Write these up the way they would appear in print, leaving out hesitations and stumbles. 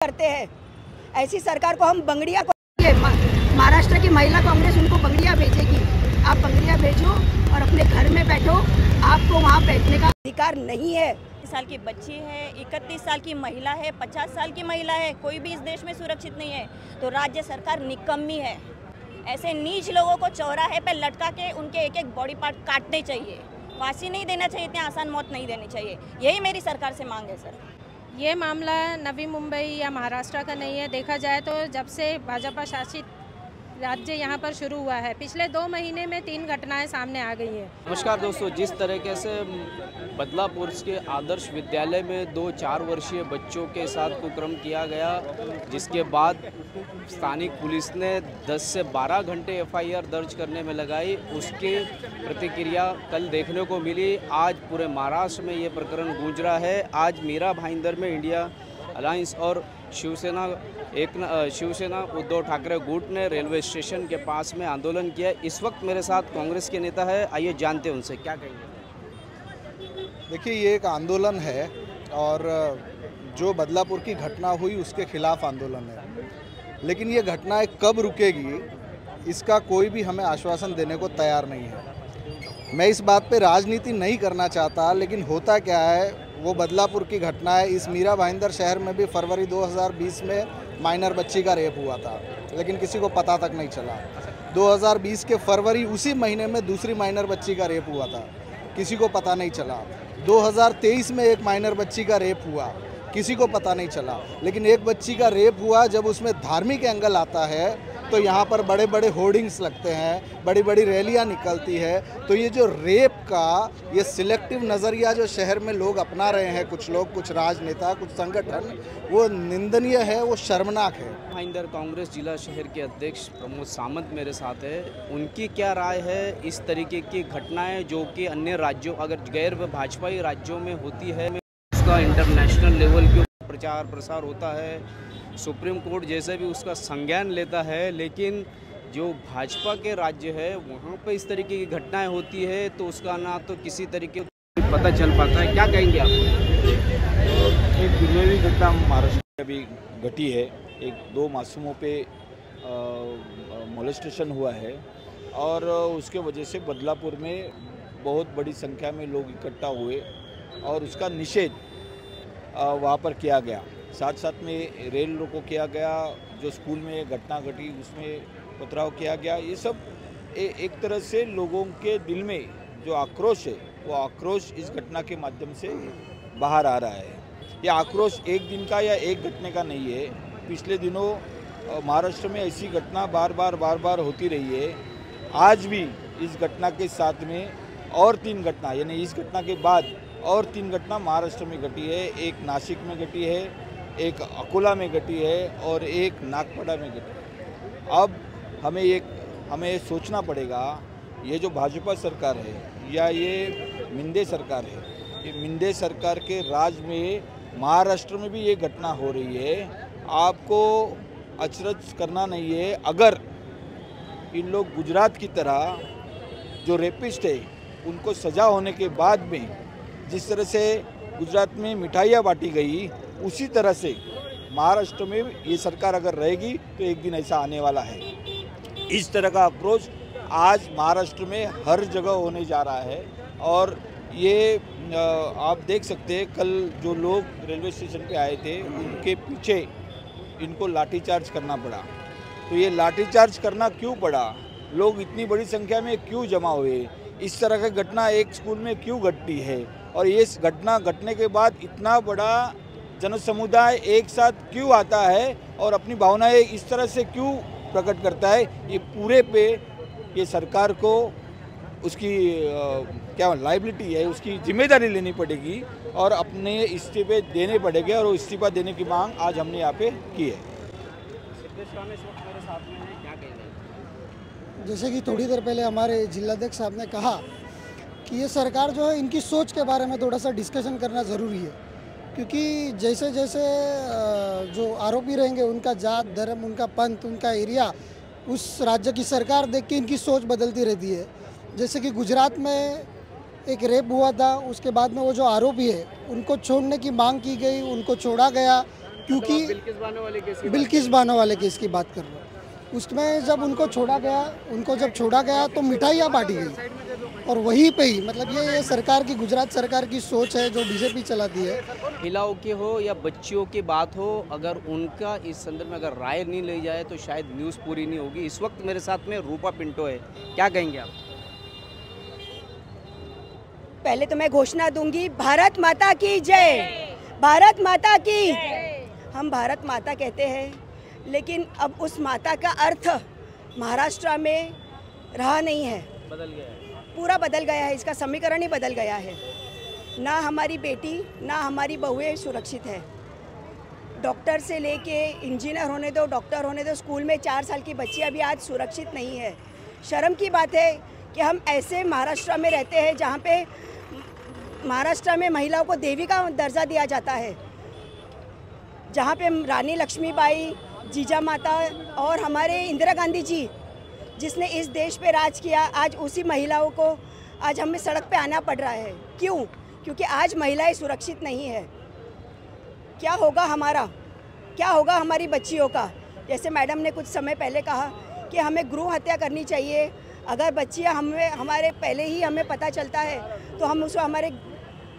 करते हैं। ऐसी सरकार को हम बंगड़िया को महाराष्ट्र की महिला कांग्रेस उनको बंगड़िया भेजेगी। आप बंगड़िया भेजो और अपने घर में बैठो, आपको वहाँ बैठने का अधिकार नहीं है। 30 साल की बच्ची है, 31 साल की महिला है, 50 साल की महिला है, कोई भी इस देश में सुरक्षित नहीं है। तो राज्य सरकार निकम्मी है। ऐसे नीच लोगों को चौराहे पे लटका के उनके एक एक बॉडी पार्ट काटने चाहिए, फांसी नहीं देना चाहिए, इतनी आसान मौत नहीं देनी चाहिए। यही मेरी सरकार से मांग है सर। ये मामला नवी मुंबई या महाराष्ट्र का नहीं है। देखा जाए तो जब से भाजपा शासित राज्य यहाँ पर शुरू हुआ है, पिछले 2 महीने में 3 घटनाएं सामने आ गई हैं। नमस्कार दोस्तों, जिस तरीके से बदलापुर के आदर्श विद्यालय में 2 4 वर्षीय बच्चों के साथ कुकर्म किया गया, जिसके बाद स्थानिक पुलिस ने 10 से 12 घंटे FIR दर्ज करने में लगाई, उसकी प्रतिक्रिया कल देखने को मिली। आज पूरे महाराष्ट्र में ये प्रकरण गूंज रहा है। आज मीरा भाईंदर में इंडिया अलायंस और शिवसेना उद्धव ठाकरे गुट ने रेलवे स्टेशन के पास में आंदोलन किया। इस वक्त मेरे साथ कांग्रेस के नेता है, आइए जानते हैं उनसे क्या कहेंगे। देखिए, ये एक आंदोलन है और जो बदलापुर की घटना हुई उसके खिलाफ आंदोलन है, लेकिन ये घटनाएं कब रुकेगी इसका कोई भी हमें आश्वासन देने को तैयार नहीं है। मैं इस बात पे राजनीति नहीं करना चाहता, लेकिन होता क्या है, वो बदलापुर की घटना है। इस मीरा भाईंदर शहर में भी फरवरी 2020 में माइनर बच्ची का रेप हुआ था, लेकिन किसी को पता तक नहीं चला। 2020 के फरवरी उसी महीने में दूसरी माइनर बच्ची का रेप हुआ था, किसी को पता नहीं चला। 2023 में एक माइनर बच्ची का रेप हुआ, किसी को पता नहीं चला। लेकिन एक बच्ची का रेप हुआ, जब उसमें धार्मिक एंगल आता है तो यहाँ पर बड़े बड़े होर्डिंग्स लगते हैं, बड़ी बड़ी रैलियाँ निकलती है। तो ये जो रेप का ये सिलेक्टिव नज़रिया जो शहर में लोग अपना रहे हैं, कुछ लोग, कुछ राजनेता, कुछ संगठन, वो निंदनीय है, वो शर्मनाक है। भाईंदर कांग्रेस जिला शहर के अध्यक्ष प्रमोद सामंत मेरे साथ है। उनकी क्या राय है इस तरीके की घटनाएं जो कि अन्य राज्यों, अगर गैर भाजपाई राज्यों में होती है, उसका इंटरनेशनल लेवल के प्रचार प्रसार होता है, सुप्रीम कोर्ट जैसे भी उसका संज्ञान लेता है, लेकिन जो भाजपा के राज्य है वहाँ पे इस तरीके की घटनाएं होती है तो उसका ना तो किसी तरीके का पता चल पाता है। क्या कहेंगे आप? एक दुर्दैवी घटना महाराष्ट्र में अभी घटी है। 2 मासूमों पे मोलेस्टेशन हुआ है और उसके वजह से बदलापुर में बहुत बड़ी संख्या में लोग इकट्ठा हुए और उसका निषेध वहाँ पर किया गया। साथ साथ में रेल रोको किया गया, जो स्कूल में घटना घटी उसमें पथराव किया गया। ये सब एक तरह से लोगों के दिल में जो आक्रोश है, वो आक्रोश इस घटना के माध्यम से बाहर आ रहा है। ये आक्रोश एक दिन का या एक घटने का नहीं है। पिछले दिनों महाराष्ट्र में ऐसी घटना बार बार होती रही है। आज भी इस घटना के साथ में और 3 घटना, यानी इस घटना के बाद और 3 घटना महाराष्ट्र में घटी है। एक नासिक में घटी है, एक अकोला में घटी है और एक नागपड़ा में घटी है। अब हमें सोचना पड़ेगा, ये जो भाजपा सरकार है या ये मिंदे सरकार है, ये मिंदे सरकार के राज में महाराष्ट्र में भी ये घटना हो रही है। आपको अचरज करना नहीं है अगर इन लोग गुजरात की तरह जो रेपिस्ट है उनको सज़ा होने के बाद में जिस तरह से गुजरात में मिठाइयाँ बांटी गई, उसी तरह से महाराष्ट्र में ये सरकार अगर रहेगी तो एक दिन ऐसा आने वाला है। इस तरह का अप्रोच आज महाराष्ट्र में हर जगह होने जा रहा है और ये आप देख सकते हैं, कल जो लोग रेलवे स्टेशन पे आए थे उनके पीछे इनको लाठीचार्ज करना पड़ा। तो ये लाठीचार्ज करना क्यों पड़ा, लोग इतनी बड़ी संख्या में क्यों जमा हुए, इस तरह की घटना एक स्कूल में क्यों घटती है और ये घटना घटने के बाद इतना बड़ा जनसमुदाय एक साथ क्यों आता है और अपनी भावनाएं इस तरह से क्यों प्रकट करता है, ये पूरे पे ये सरकार को उसकी क्या लायबिलिटी है, उसकी जिम्मेदारी लेनी पड़ेगी और अपने इस्तीफे देने पड़ेंगे और इस्तीफा देने की मांग आज हमने यहाँ पे की है। जैसे कि थोड़ी देर पहले हमारे जिलाध्यक्ष साहब ने कहा कि ये सरकार जो है, इनकी सोच के बारे में थोड़ा सा डिस्कशन करना ज़रूरी है, क्योंकि जैसे जैसे जो आरोपी रहेंगे उनका जात, धर्म, उनका पंथ, उनका एरिया, उस राज्य की सरकार देख के इनकी सोच बदलती रहती है। जैसे कि गुजरात में एक रेप हुआ था, उसके बाद में वो जो आरोपी है उनको छोड़ने की मांग की गई, उनको छोड़ा गया, क्योंकि बिल्किस बानो वाले केस की बात कर रहा हूँ। उसमें जब उनको छोड़ा गया तो मिठाइयाँ बांटी गई और वहीं पे ही मतलब ये सरकार की, गुजरात सरकार की सोच है जो बीजेपी चलाती है। महिलाओं की हो या बच्चियों की बात हो, अगर उनका इस संदर्भ में अगर राय नहीं ली जाए तो शायद न्यूज़ पूरी नहीं होगी। इस वक्त मेरे साथ में रूपा पिंटो है, क्या कहेंगे आप? पहले तो मैं घोषणा दूंगी, भारत माता की जय, भारत माता की। हम भारत माता कहते हैं, लेकिन अब उस माता का अर्थ महाराष्ट्र में रहा नहीं है, बदल गया है, पूरा बदल गया है। इसका समीकरण ही बदल गया है। ना हमारी बेटी ना हमारी बहुएं सुरक्षित है। डॉक्टर से लेके इंजीनियर होने दो, डॉक्टर होने दो, स्कूल में 4 साल की बच्ची अभी आज सुरक्षित नहीं है। शर्म की बात है कि हम ऐसे महाराष्ट्र में रहते हैं जहाँ पे महाराष्ट्र में महिलाओं को देवी का दर्जा दिया जाता है, जहाँ पे रानी लक्ष्मीबाई, जीजा माता और हमारे इंदिरा गांधी जी जिसने इस देश पे राज किया, आज उसी महिलाओं को आज हमें सड़क पे आना पड़ रहा है। क्यों? क्योंकि आज महिलाएं सुरक्षित नहीं है। क्या होगा हमारा, क्या होगा हमारी बच्चियों का? जैसे मैडम ने कुछ समय पहले कहा कि हमें गृह हत्या करनी चाहिए। अगर बच्चियां हमारे पहले ही हमें पता चलता है तो हम उसको हमारे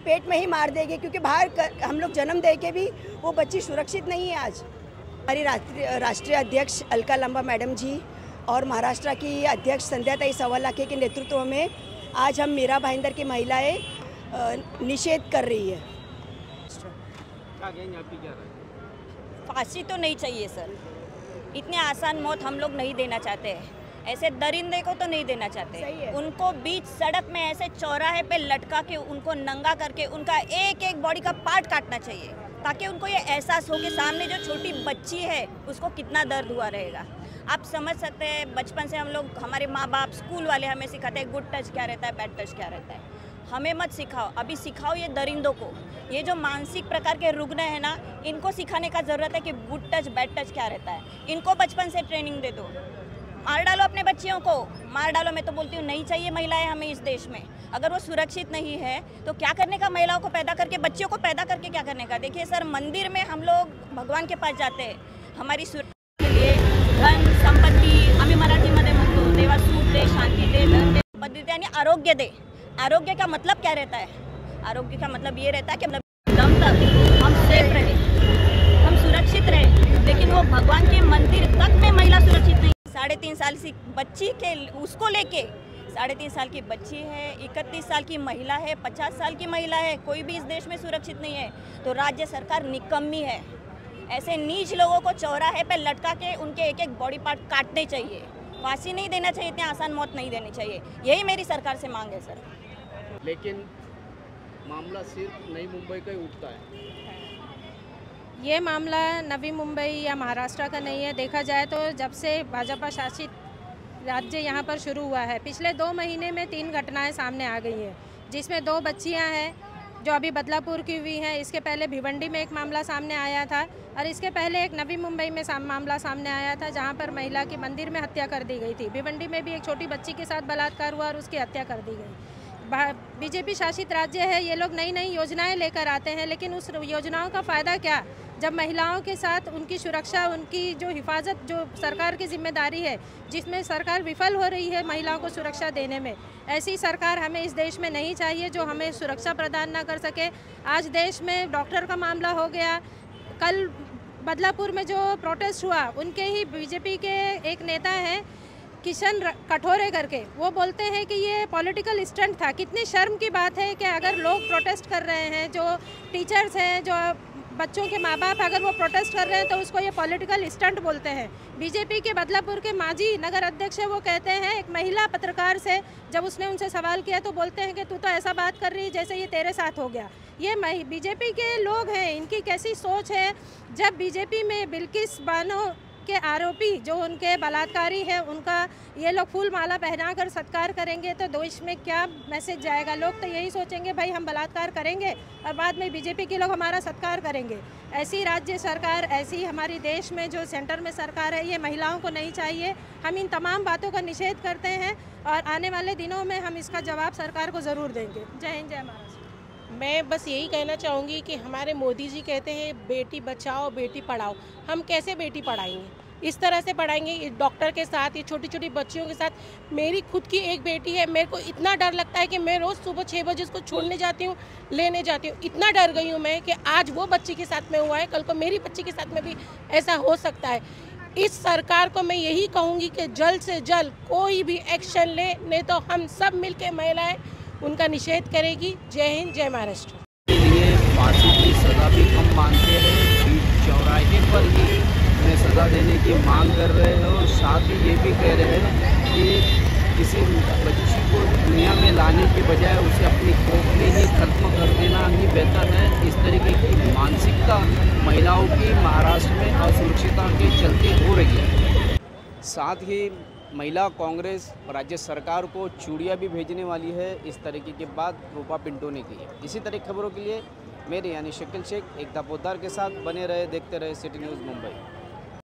पेट में ही मार देंगे, क्योंकि बाहर हम लोग जन्म दे के भी वो बच्ची सुरक्षित नहीं है। आज हमारी राष्ट्रीय अध्यक्ष अलका लांबा मैडम जी और महाराष्ट्र की अध्यक्ष संध्याताई सवालाखे के नेतृत्व में आज हम मीरा भाईंदर की महिलाएं निषेध कर रही है। फांसी तो नहीं चाहिए सर, इतनी आसान मौत हम लोग नहीं देना चाहते हैं। ऐसे दरिंदे को तो नहीं देना चाहते। उनको बीच सड़क में ऐसे चौराहे पे लटका के, उनको नंगा करके, उनका एक एक बॉडी का पार्ट काटना चाहिए, ताकि उनको ये एहसास हो कि सामने जो छोटी बच्ची है उसको कितना दर्द हुआ रहेगा। आप समझ सकते हैं, बचपन से हम लोग, हमारे माँ बाप, स्कूल वाले हमें सिखाते हैं गुड टच क्या रहता है, बैड टच क्या रहता है। हमें मत सिखाओ, अभी सिखाओ ये दरिंदों को। ये जो मानसिक प्रकार के रुग्ण है ना, इनको सिखाने का ज़रूरत है कि गुड टच बैड टच क्या रहता है। इनको बचपन से ट्रेनिंग दे दो। मार डालो अपने बच्चियों को, मार डालो। मैं तो बोलती हूँ नहीं चाहिए महिलाएं हमें इस देश में। अगर वो सुरक्षित नहीं है तो क्या करने का महिलाओं को पैदा करके, बच्चियों को पैदा करके क्या करने का? देखिए सर, मंदिर में हम लोग भगवान के पास जाते हैं हमारी सुरक्षा के लिए। धन संपत्ती, आम्ही मराठीमध्ये म्हणतो, देवा सुख दे, शांती दे, धन दे, संपत्ती दे आणि आरोग्य दे। आरोग्य का मतलब क्या रहता है? आरोग्य का मतलब ये रहता है कि दम तक हम सेफ रहे, हम सुरक्षित रहे। लेकिन वो भगवान के मंदिर तक में महिला सुरक्षित नहीं। 3.5 साल की बच्ची के उसको लेके, 3.5 साल की बच्ची है, 31 साल की महिला है, 50 साल की महिला है, कोई भी इस देश में सुरक्षित नहीं है। तो राज्य सरकार निकम्मी है। ऐसे नीच लोगों को चौराहे पे लटका के उनके एक एक बॉडी पार्ट काटने चाहिए। फांसी नहीं देना चाहिए, इतनी आसान मौत नहीं देनी चाहिए। यही मेरी सरकार से मांग है सर। लेकिन मामला सिर्फ नई मुंबई का ही उठता है। ये मामला नवी मुंबई या महाराष्ट्र का नहीं है। देखा जाए तो जब से भाजपा शासित राज्य यहाँ पर शुरू हुआ है, पिछले 2 महीने में 3 घटनाएं सामने आ गई हैं, जिसमें 2 बच्चियाँ हैं जो अभी बदलापुर की हुई हैं। इसके पहले भिवंडी में एक मामला सामने आया था और इसके पहले एक नवी मुंबई में मामला सामने आया था, जहाँ पर महिला की मंदिर में हत्या कर दी गई थी। भिवंडी में भी एक छोटी बच्ची के साथ बलात्कार हुआ और उसकी हत्या कर दी गई। बीजेपी शासित राज्य है, ये लोग नई नई योजनाएं लेकर आते हैं, लेकिन उस योजनाओं का फ़ायदा क्या जब महिलाओं के साथ उनकी सुरक्षा, उनकी जो हिफाजत, जो सरकार की जिम्मेदारी है, जिसमें सरकार विफल हो रही है महिलाओं को सुरक्षा देने में। ऐसी सरकार हमें इस देश में नहीं चाहिए जो हमें सुरक्षा प्रदान ना कर सके। आज देश में डॉक्टर का मामला हो गया, कल बदलापुर में जो प्रोटेस्ट हुआ, उनके ही बीजेपी के एक नेता हैं किशन कठोरे करके, वो बोलते हैं कि ये पॉलिटिकल स्टंट था। कितनी शर्म की बात है कि अगर लोग प्रोटेस्ट कर रहे हैं, जो टीचर्स हैं, जो बच्चों के माँ बाप अगर वो प्रोटेस्ट कर रहे हैं तो उसको ये पॉलिटिकल स्टंट बोलते हैं। बीजेपी के बदलापुर के माजी नगर अध्यक्ष है, वो कहते हैं एक महिला पत्रकार से जब उसने उनसे सवाल किया तो बोलते हैं कि तू तो ऐसा बात कर रही है जैसे ये तेरे साथ हो गया। ये बीजेपी के लोग हैं, इनकी कैसी सोच है। जब बीजेपी में बिल्किस बानो के आरोपी जो उनके बलात्कारी हैं, उनका ये लोग फूल माला पहनाकर सत्कार करेंगे तो देश में क्या मैसेज जाएगा? लोग तो यही सोचेंगे भाई हम बलात्कार करेंगे और बाद में बीजेपी के लोग हमारा सत्कार करेंगे। ऐसी राज्य सरकार, ऐसी हमारी देश में जो सेंटर में सरकार है, ये महिलाओं को नहीं चाहिए। हम इन तमाम बातों का निषेध करते हैं और आने वाले दिनों में हम इसका जवाब सरकार को ज़रूर देंगे। जय हिंद, जय महाराष्ट्र। मैं बस यही कहना चाहूँगी कि हमारे मोदी जी कहते हैं बेटी बचाओ बेटी पढ़ाओ। हम कैसे बेटी पढ़ाएंगे? इस तरह से पढ़ाएंगे डॉक्टर के साथ, ये छोटी छोटी बच्चियों के साथ। मेरी खुद की एक बेटी है, मेरे को इतना डर लगता है कि मैं रोज़ सुबह 6 बजे उसको छोड़ने जाती हूँ, लेने जाती हूँ। इतना डर गई हूँ मैं कि आज वो बच्ची के साथ में हुआ है, कल को मेरी बच्ची के साथ में भी ऐसा हो सकता है। इस सरकार को मैं यही कहूँगी कि जल्द से जल्द कोई भी एक्शन ले, नहीं तो हम सब मिलकर महिलाएं उनका निषेध करेगी। जय हिंद, जय महाराष्ट्र। लिए फांसी की सज़ा भी हम मानते हैं, बीच चौराहे पर ही उन्हें सज़ा देने की मांग कर रहे हैं और साथ ही ये भी कह रहे हैं कि किसी बच्ची को दुनिया में लाने की बजाय उसे अपनी खोपड़ी ही खत्म कर देना ही बेहतर है। इस तरीके की मानसिकता महिलाओं की महाराष्ट्र में असुरक्षितता के चलते हो रही है। साथ ही महिला कांग्रेस राज्य सरकार को चूड़ियाँ भी भेजने वाली है। इस तरीके की बात रूपा पिंटो ने की है। इसी तरह खबरों के लिए मेरे यानी शकील शेख एकता पोद्दार के साथ बने रहे, देखते रहे सिटी न्यूज़ मुंबई।